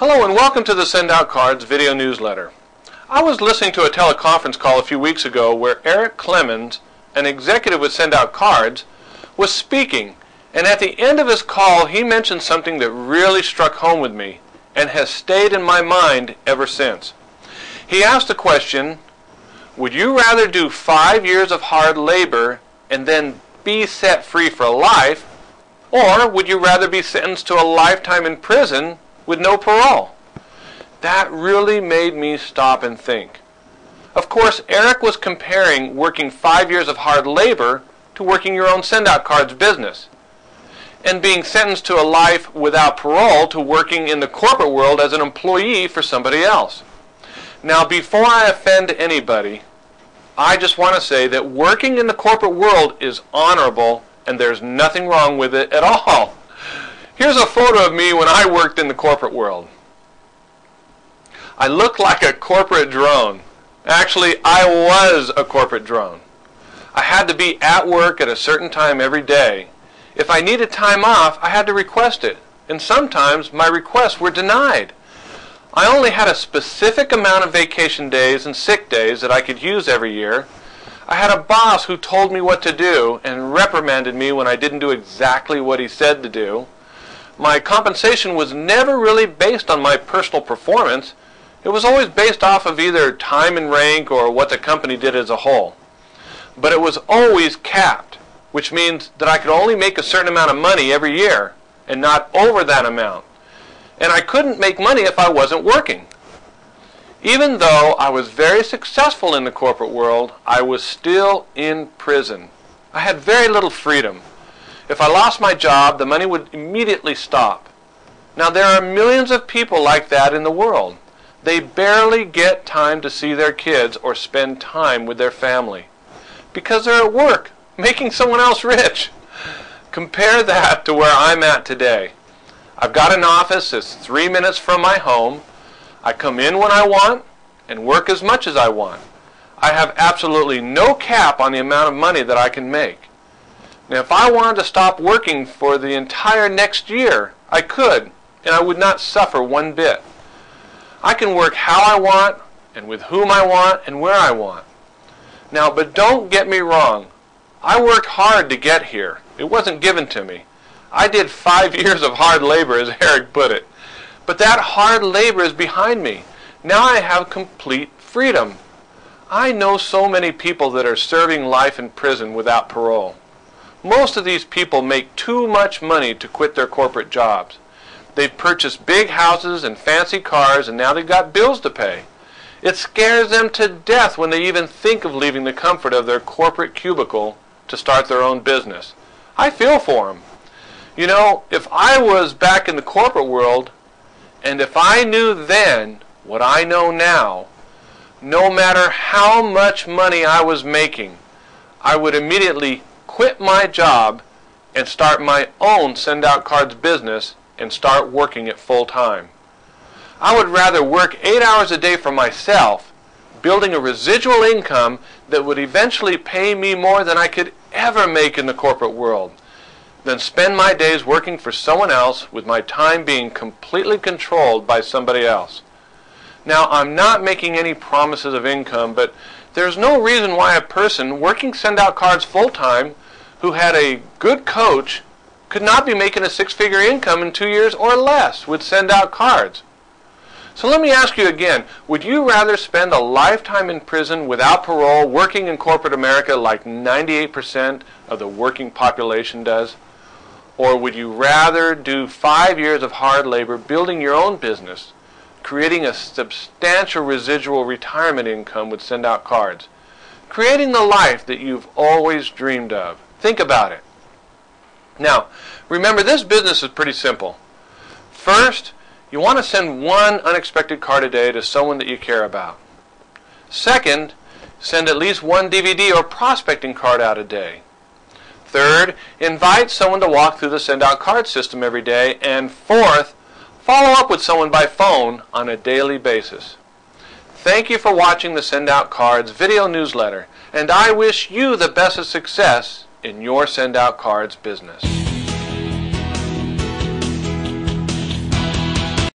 Hello and welcome to the Send Out Cards video newsletter. I was listening to a teleconference call a few weeks ago where Eric Clemens, an executive with Send Out Cards, was speaking, and at the end of his call he mentioned something that really struck home with me and has stayed in my mind ever since. He asked the question, would you rather do 5 years of hard labor and then be set free for life, or would you rather be sentenced to a lifetime in prison with no parole? That really made me stop and think. Of course, Eric was comparing working 5 years of hard labor to working your own send-out cards business, and being sentenced to a life without parole to working in the corporate world as an employee for somebody else. Now, before I offend anybody, I just want to say that working in the corporate world is honorable and there's nothing wrong with it at all. Here's a photo of me when I worked in the corporate world. I looked like a corporate drone. Actually, I was a corporate drone. I had to be at work at a certain time every day. If I needed time off, I had to request it, and sometimes my requests were denied. I only had a specific amount of vacation days and sick days that I could use every year. I had a boss who told me what to do and reprimanded me when I didn't do exactly what he said to do. My compensation was never really based on my personal performance. It was always based off of either time and rank or what the company did as a whole. But it was always capped, which means that I could only make a certain amount of money every year and not over that amount. And I couldn't make money if I wasn't working. Even though I was very successful in the corporate world, I was still in prison. I had very little freedom. If I lost my job, the money would immediately stop. Now, there are millions of people like that in the world. They barely get time to see their kids or spend time with their family because they're at work, making someone else rich. Compare that to where I'm at today. I've got an office that's 3 minutes from my home. I come in when I want and work as much as I want. I have absolutely no cap on the amount of money that I can make. Now, if I wanted to stop working for the entire next year, I could, and I would not suffer one bit. I can work how I want, and with whom I want, and where I want. Now, but don't get me wrong. I worked hard to get here. It wasn't given to me. I did 5 years of hard labor, as Eric put it. But that hard labor is behind me. Now I have complete freedom. I know so many people that are serving life in prison without parole. Most of these people make too much money to quit their corporate jobs. They've purchased big houses and fancy cars, and now they've got bills to pay. It scares them to death when they even think of leaving the comfort of their corporate cubicle to start their own business. I feel for them. You know, if I was back in the corporate world, and if I knew then what I know now, no matter how much money I was making, I would immediately quit my job and start my own send-out cards business and start working it full time. I would rather work 8 hours a day for myself, building a residual income that would eventually pay me more than I could ever make in the corporate world, than spend my days working for someone else with my time being completely controlled by somebody else. Now, I'm not making any promises of income, but there's no reason why a person working send-out cards full-time who had a good coach could not be making a 6-figure income in 2 years or less with send-out cards. So let me ask you again, would you rather spend a lifetime in prison without parole working in corporate America like 98% of the working population does? Or would you rather do 5 years of hard labor building your own business, creating a substantial residual retirement income with send-out cards, creating the life that you've always dreamed of? Think about it. Now, remember, this business is pretty simple. First, you want to send one unexpected card a day to someone that you care about. Second, send at least one DVD or prospecting card out a day. Third, invite someone to walk through the send-out card system every day. And fourth, follow up with someone by phone on a daily basis. Thank you for watching the Send Out Cards video newsletter, and I wish you the best of success in your Send Out Cards business.